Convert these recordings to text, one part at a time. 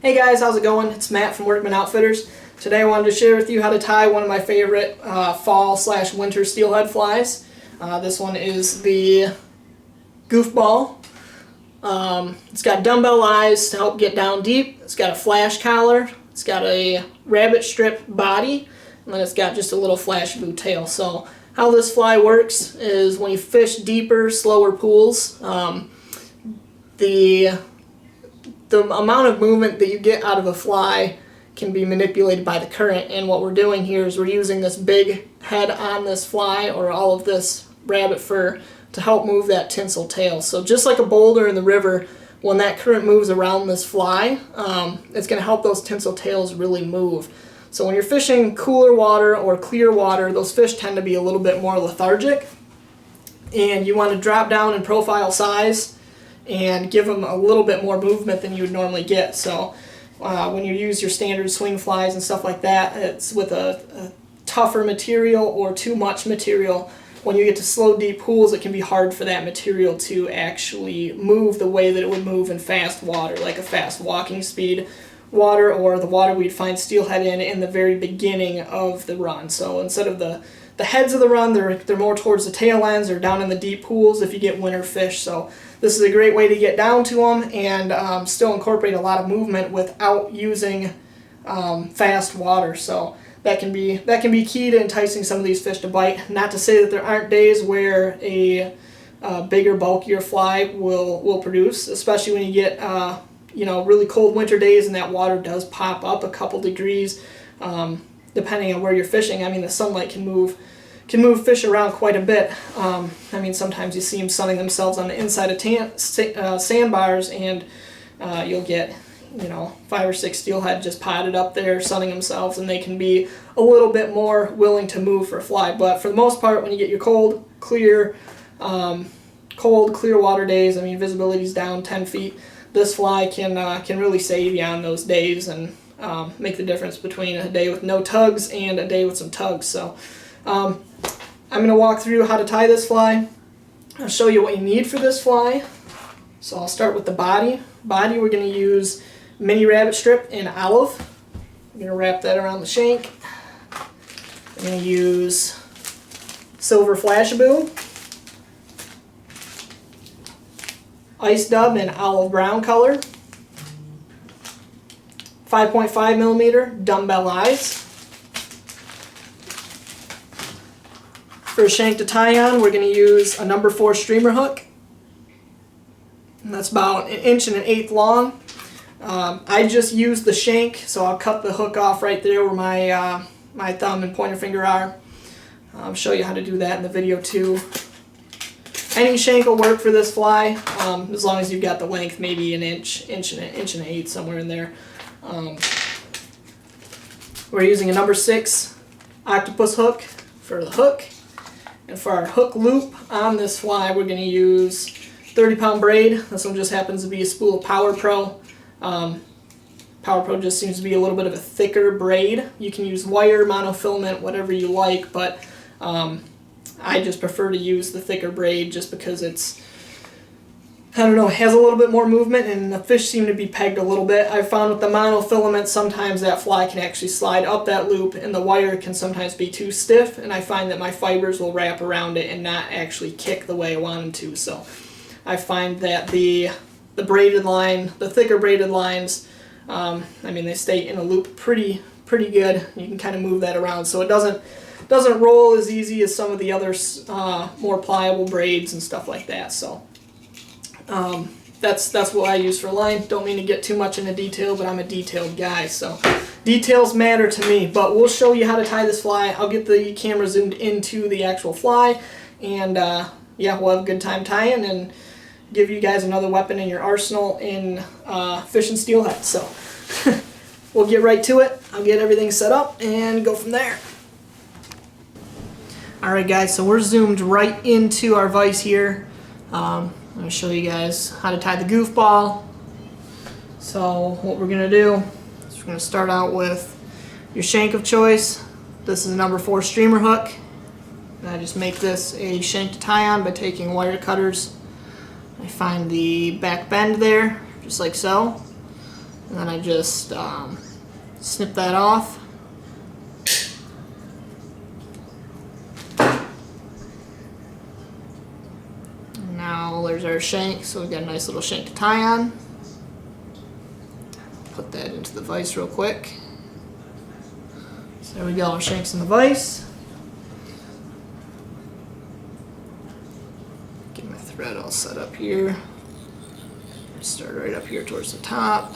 Hey guys, how's it going? It's Matt from Workman Outfitters. Today I wanted to share with you how to tie one of my favorite fall/winter steelhead flies. This one is the Goof Ball. It's got dumbbell eyes to help get down deep. It's got a flash collar. It's got a rabbit strip body, and then it's got just a little flash blue tail. So how this fly works is when you fish deeper, slower pools, the amount of movement that you get out of a fly can be manipulated by the current, and what we're doing here is we're using this big head on this fly or all of this rabbit fur to help move that tinsel tail. So just like a boulder in the river, when that current moves around this fly, it's going to help those tinsel tails really move. So when you're fishing cooler water or clear water, those fish tend to be a little bit more lethargic, and you want to drop down in profile size and give them a little bit more movement than you would normally get. So when you use your standard swing flies and stuff like that, it's with a tougher material or too much material. When you get to slow deep pools, it can be hard for that material to actually move the way that it would move in fast water, like a fast walking speed water or the water we'd find steelhead in the very beginning of the run. So instead of the heads of the run, they're more towards the tail ends or down in the deep pools if you get winter fish. So this is a great way to get down to them and still incorporate a lot of movement without using fast water. So that can be key to enticing some of these fish to bite. Not to say that there aren't days where a bigger, bulkier fly will produce, especially when you get really cold winter days and that water does pop up a couple degrees. Depending on where you're fishing, I mean, the sunlight can move fish around quite a bit. I mean, sometimes you see them sunning themselves on the inside of sandbars, and you'll get 5 or 6 steelhead just potted up there sunning themselves, and they can be a little bit more willing to move for a fly. But for the most part, when you get your cold, clear water days, I mean, visibility's down 10 feet, this fly can really save you on those days and make the difference between a day with no tugs and a day with some tugs. So I'm going to walk through how to tie this fly. I'll show you what you need for this fly. So I'll start with the body. Body, we're going to use mini rabbit strip in olive. I'm going to wrap that around the shank. I'm going to use silver flashaboo, ice dub in olive brown color, 5.5 millimeter dumbbell eyes. For a shank to tie on, we're going to use a number 4 streamer hook. And that's about 1 1/8 long. I just used the shank, so I'll cut the hook off right there where my thumb and pointer finger are. I'll show you how to do that in the video too. Any shank will work for this fly, as long as you've got the length, maybe 1 inch, 1.1 somewhere in there. We're using a number 6 octopus hook for the hook. And for our hook loop on this fly, we're going to use 30-pound braid. This one just happens to be a spool of Power Pro. Power Pro just seems to be a little bit of a thicker braid. You can use wire, monofilament, whatever you like, but I just prefer to use the thicker braid just because it's, I don't know, it has a little bit more movement and the fish seem to be pegged a little bit. I've found with the monofilament sometimes that fly can actually slide up that loop and the wire can sometimes be too stiff, and I find that my fibers will wrap around it and not actually kick the way I want them to. So I find that the braided line, the thicker braided lines, I mean, they stay in a loop pretty good. You can kind of move that around so it doesn't roll as easy as some of the other more pliable braids and stuff like that. So that's what I use for line. Don't mean to get too much into detail, but I'm a detailed guy, so details matter to me. But we'll show you how to tie this fly. I'll get the camera zoomed into the actual fly, and yeah, we'll have a good time tying and give you guys another weapon in your arsenal in fishing steelhead. So we'll get right to it. I'll get everything set up and go from there. Alright guys, so we're zoomed right into our vise here. I'm going to show you guys how to tie the goof ball. So what we're going to do is we're going to start out with your shank of choice. This is a number 4 streamer hook. And I just make this a shank to tie on by taking wire cutters. I find the back bend there, just like so. And then I just snip that off. And now there's our shank, so we've got a nice little shank to tie on. Put that into the vise real quick. So there we go, our shank's in the vise. Get my thread all set up here. Start right up here towards the top.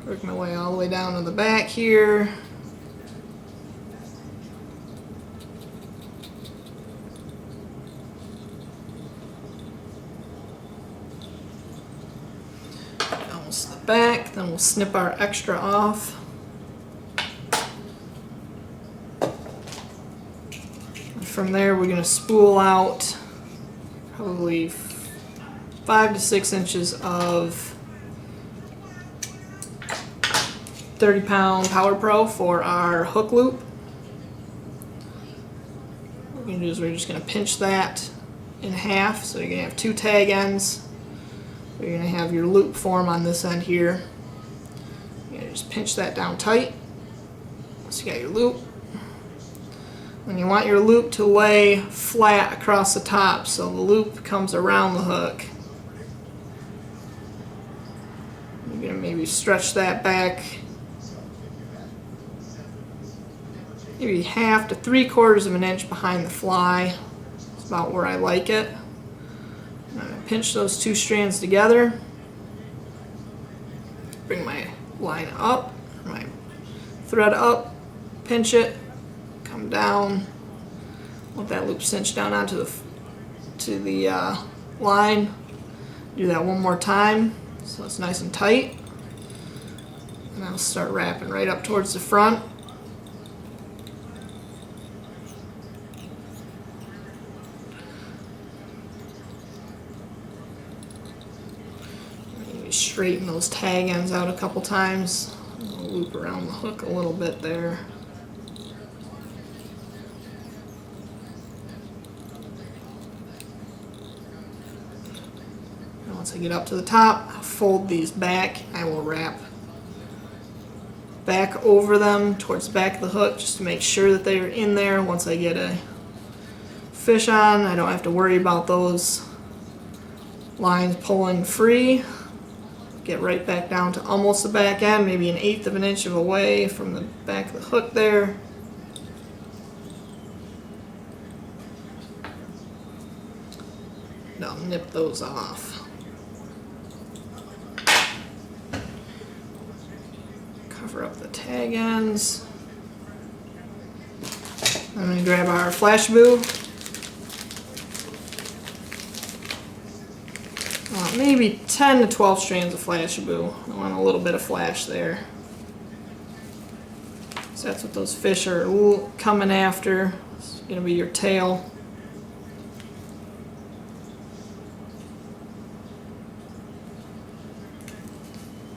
Work my way all the way down to the back here. Almost to the back, then we'll snip our extra off. And from there we're going to spool out probably 5 to 6 inches of 30-pound Power Pro for our hook loop. What we're going to do is we're just going to pinch that in half, so you're going to have 2 tag ends. You're going to have your loop form on this end here. You're going to just pinch that down tight. So you got your loop. And you want your loop to lay flat across the top, so the loop comes around the hook. You're going to maybe stretch that back maybe 1/2 to 3/4 of an inch behind the fly. That's about where I like it. I'm going to pinch those 2 strands together. Bring my line up, my thread up, pinch it, come down. Let that loop cinch down onto the line. Do that one more time so it's nice and tight. And I'll start wrapping right up towards the front. Straighten those tag ends out a couple times. I'll loop around the hook a little bit there. And once I get up to the top, I'll fold these back. I will wrap back over them towards the back of the hook just to make sure that they're in there. Once I get a fish on, I don't have to worry about those lines pulling free. Get right back down to almost the back end, maybe 1/8 of an inch away from the back of the hook there. And I'll nip those off. Cover up the tag ends. I'm going to grab our flash boo. Maybe 10 to 12 strands of flash boo. I want a little bit of flash there. So that's what those fish are coming after. It's going to be your tail.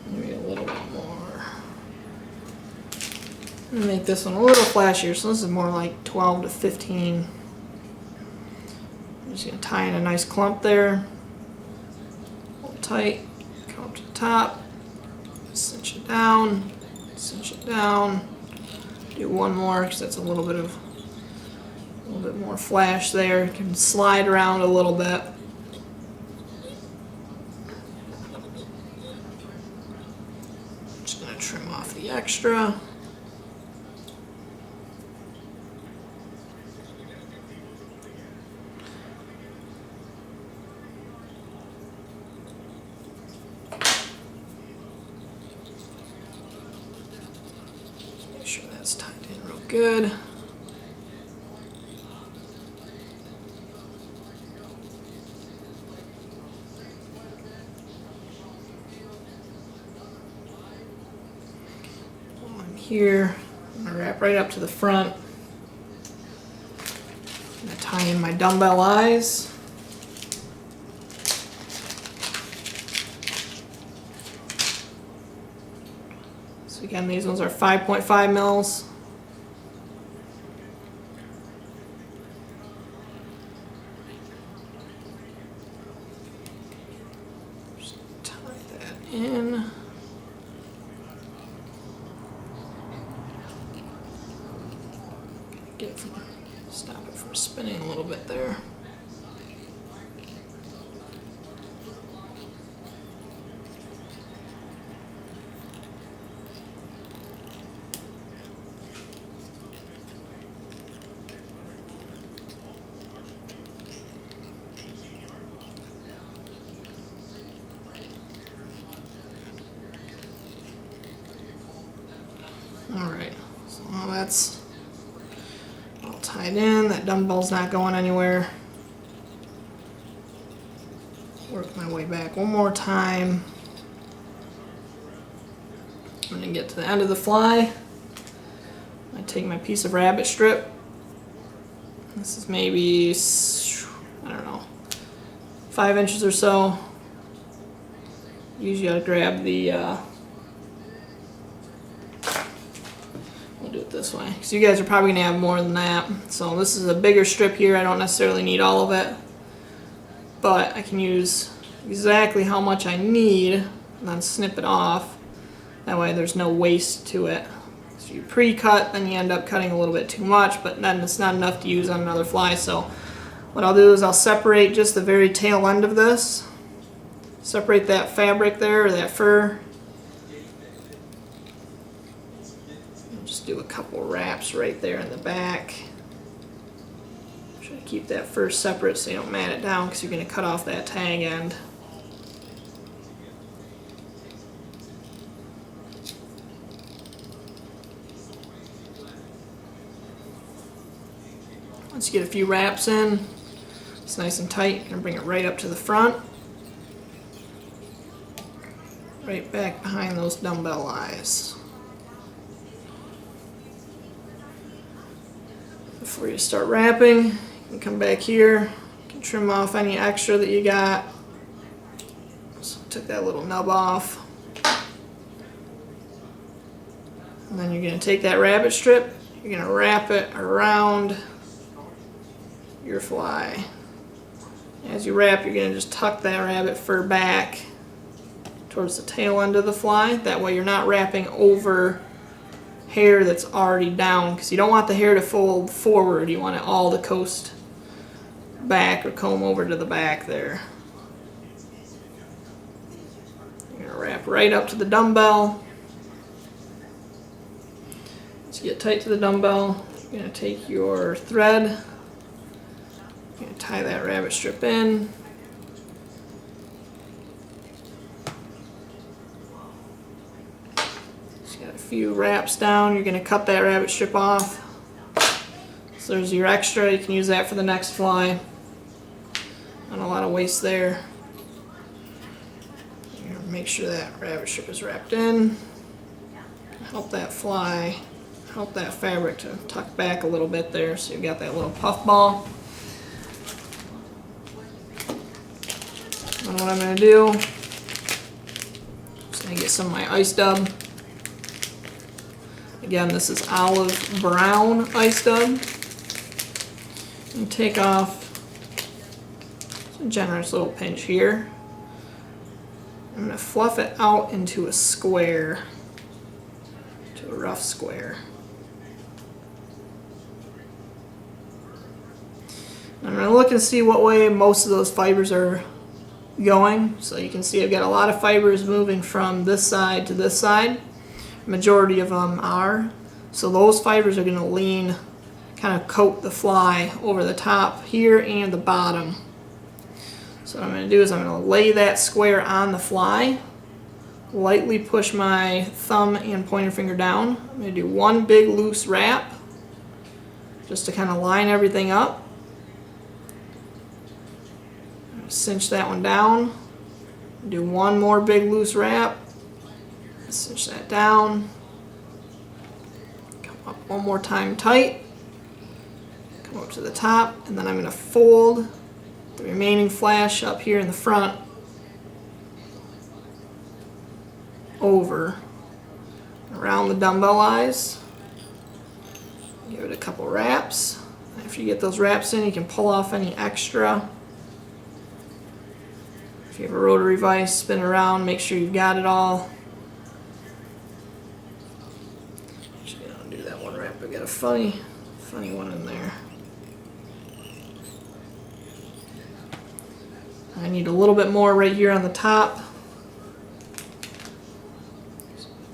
Maybe a little bit more. I'm going to make this one a little flashier, so this is more like 12 to 15. I'm just going to tie in a nice clump there. Tight, come up to the top, cinch it down, do one more because that's a little bit more flash there. You can slide around a little bit. Just going to trim off the extra. That's tied in real good. While I'm here, I'm going to wrap right up to the front. I'm going to tie in my dumbbell eyes. So again, these ones are 5.5 mils. Stop it from spinning a little bit there. Alright, so now that's all tied in. That dumbbell's not going anywhere. Work my way back one more time. I'm going to get to the end of the fly. I take my piece of rabbit strip. This is maybe, I don't know, 5 inches or so. Usually I grab the, we'll do it this way, because you guys are probably going to have more than that. So this is a bigger strip here. I don't necessarily need all of it, but I can use exactly how much I need and then snip it off. That way there's no waste to it. So you pre-cut, then you end up cutting a little bit too much, but then it's not enough to use on another fly. So what I'll do is I'll separate just the very tail end of this. Separate that fabric there, or that fur. And just do a couple wraps right there in the back. Try to keep that fur separate so you don't mat it down, because you're going to cut off that tag end. Once you get a few wraps in, it's nice and tight. You're going to bring it right up to the front. Right back behind those dumbbell eyes. Before you start wrapping, you can come back here. You can trim off any extra that you got. So took that little nub off. And then you're going to take that rabbit strip, you're going to wrap it around your fly. As you wrap, you're going to just tuck that rabbit fur back towards the tail end of the fly. That way you're not wrapping over hair that's already down, because you don't want the hair to fold forward. You want it all to coast back or comb over to the back there. You're going to wrap right up to the dumbbell. Once you get tight to the dumbbell, you're going to take your thread, you're going to tie that rabbit strip in. Got a few wraps down. You're going to cut that rabbit strip off. So there's your extra. You can use that for the next fly. Not a lot of waste there. You're going to make sure that rabbit strip is wrapped in. Help that fly, help that fabric to tuck back a little bit there, so you've got that little puff ball. And what I'm going to do is going to get some of my ice dub. Again, this is olive brown ice dub. And take off a generous little pinch here. I'm going to fluff it out into a square, to a rough square. I'm going to look and see what way most of those fibers are going. So you can see I've got a lot of fibers moving from this side to this side. Majority of them are. So those fibers are going to lean, kind of coat the fly over the top here and the bottom. So what I'm going to do is I'm going to lay that square on the fly, lightly push my thumb and pointer finger down. I'm going to do one big loose wrap just to kind of line everything up. Cinch that one down. Do one more big loose wrap. Cinch that down. Come up one more time tight. Come up to the top, and then I'm going to fold the remaining flash up here in the front over around the dumbbell eyes. Give it a couple wraps. After you get those wraps in, you can pull off any extra. If you have a rotary vise, spin it around, make sure you've got it all. Actually, I'll do that one wrap. I got a funny funny one in there. I need a little bit more right here on the top.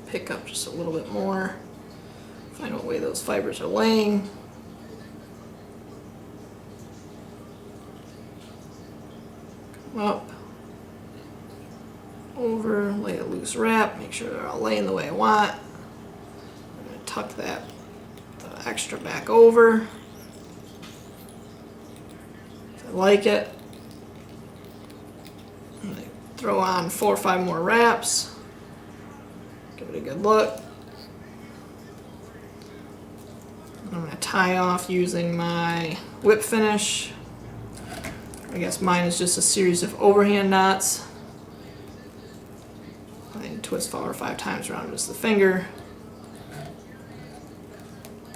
Pick up just a little bit more. Find what way those fibers are laying. Come up, over, lay a loose wrap, make sure they're all laying the way I want. I'm going to tuck that extra back over. If I like it. I'm going to throw on 4 or 5 more wraps. Give it a good look. I'm going to tie off using my whip finish. I guess mine is just a series of overhand knots. I twist 4 or 5 times around just the finger.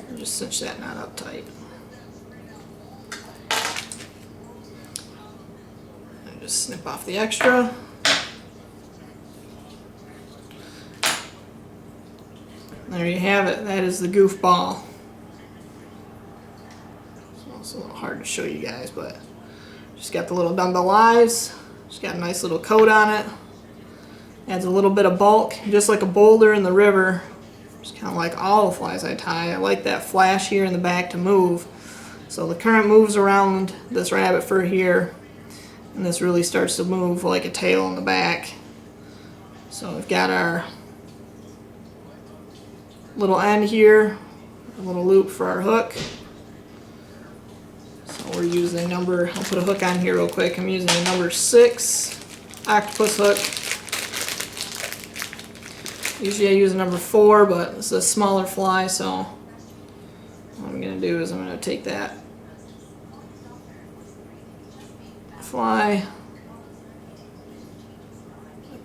And just cinch that knot up tight. And just snip off the extra. There you have it. That is the Goof Ball. It's a little hard to show you guys, but just got the little dumbbell eyes. Just got a nice little coat on it. Adds a little bit of bulk, just like a boulder in the river. Just kind of like all the flies I tie. I like that flash here in the back to move. So the current moves around this rabbit fur here, and this really starts to move like a tail in the back. So we've got our little end here, a little loop for our hook. So we're using I'll put a hook on here real quick. I'm using a number 6 octopus hook. Usually I use a number 4, but it's a smaller fly, so what I'm going to do is I'm going to take that fly,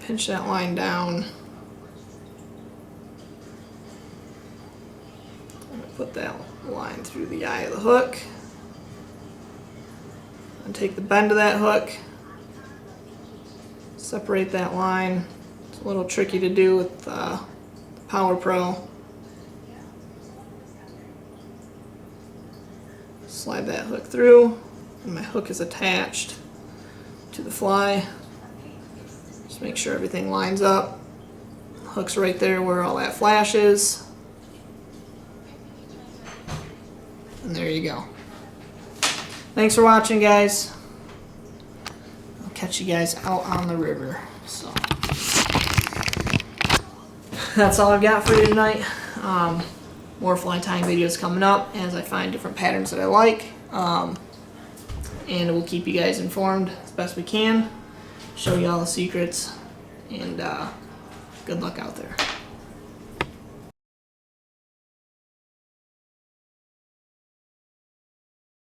pinch that line down, put that line through the eye of the hook, and take the bend of that hook, separate that line. It's a little tricky to do with the Power Pro. Slide that hook through, and my hook is attached to the fly. Just make sure everything lines up. Hook's right there where all that flash is. And there you go. Thanks for watching, guys. I'll catch you guys out on the river. So that's all I've got for you tonight. More fly tying videos coming up as I find different patterns that I like. And we'll keep you guys informed as best we can. Show you all the secrets. And good luck out there.